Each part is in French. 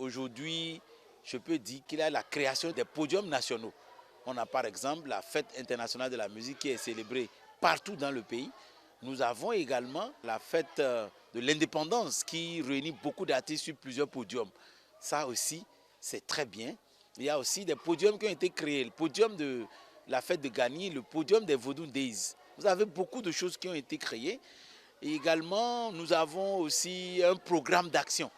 Aujourd'hui, je peux dire qu'il y a la création des podiums nationaux. On a par exemple la fête internationale de la musique qui est célébrée partout dans le pays. Nous avons également la fête de l'indépendance qui réunit beaucoup d'artistes sur plusieurs podiums. Ça aussi, c'est très bien. Il y a aussi des podiums qui ont été créés. Le podium de la fête de Gagny, le podium des Vodou Days. Vous avez beaucoup de choses qui ont été créées. Et également, nous avons aussi un programme d'action.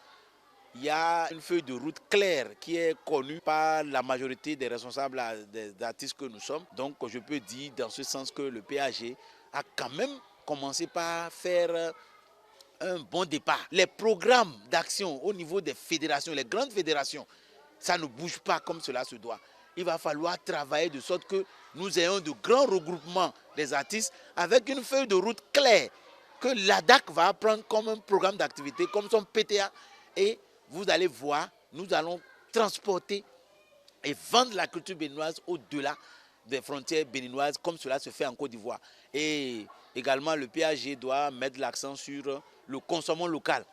Il y a une feuille de route claire qui est connue par la majorité des responsables des artistes que nous sommes. Donc je peux dire dans ce sens que le PAG a quand même commencé par faire un bon départ. Les programmes d'action au niveau des fédérations, les grandes fédérations, ça ne bouge pas comme cela se doit. Il va falloir travailler de sorte que nous ayons de grands regroupements des artistes avec une feuille de route claire que l'ADAC va prendre comme un programme d'activité, comme son PTA. Et vous allez voir, nous allons transporter et vendre la culture béninoise au-delà des frontières béninoises, comme cela se fait en Côte d'Ivoire. Et également, le PAG doit mettre l'accent sur le consommant local.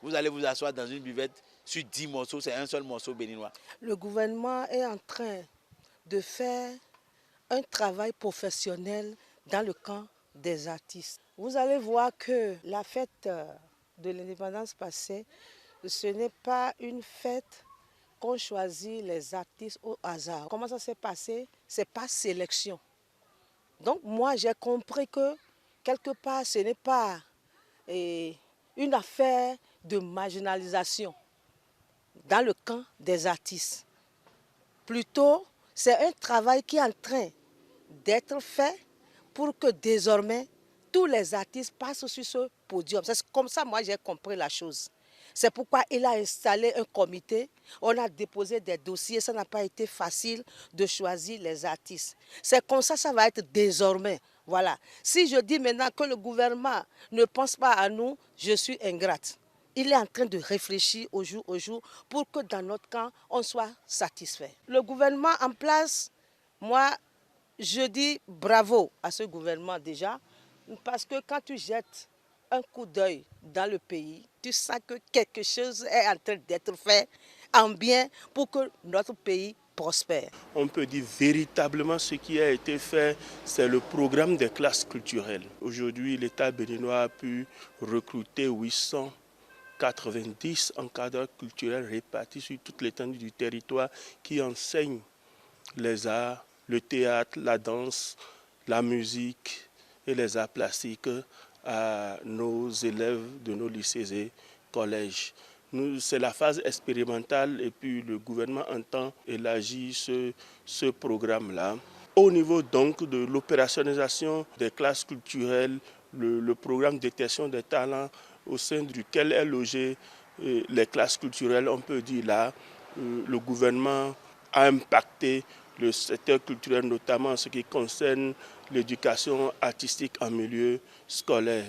Vous allez vous asseoir dans une buvette, sur 10 morceaux, c'est un seul morceau béninois. Le gouvernement est en train de faire un travail professionnel dans le camp des artistes. Vous allez voir que la fête de l'indépendance passée, ce n'est pas une fête qu'on choisit les artistes au hasard. Comment ça s'est passé? C'est pas sélection. Donc moi j'ai compris que quelque part ce n'est pas une affaire de marginalisation dans le camp des artistes. Plutôt, c'est un travail qui est en train d'être fait pour que désormais tous les artistes passent sur ce podium. C'est comme ça moi j'ai compris la chose. C'est pourquoi il a installé un comité, on a déposé des dossiers, ça n'a pas été facile de choisir les artistes. C'est comme ça va être désormais. Voilà. Si je dis maintenant que le gouvernement ne pense pas à nous, je suis ingrate. Il est en train de réfléchir au jour pour que dans notre camp, on soit satisfait. Le gouvernement en place, moi, je dis bravo à ce gouvernement déjà, parce que quand tu jettes un coup d'œil dans le pays, tu sens que quelque chose est en train d'être fait en bien pour que notre pays prospère. On peut dire véritablement ce qui a été fait, c'est le programme des classes culturelles. Aujourd'hui, l'État béninois a pu recruter 890 encadreurs culturels répartis sur toute l'étendue du territoire qui enseignent les arts, le théâtre, la danse, la musique et les arts plastiques à nos élèves de nos lycées et collèges. C'est la phase expérimentale et puis le gouvernement entend élargir ce programme-là. Au niveau donc de l'opérationnalisation des classes culturelles, le programme de détection des talents au sein duquel est logé les classes culturelles, on peut dire là, le gouvernement a impacté le secteur culturel, notamment en ce qui concerne l'éducation artistique en milieu scolaire.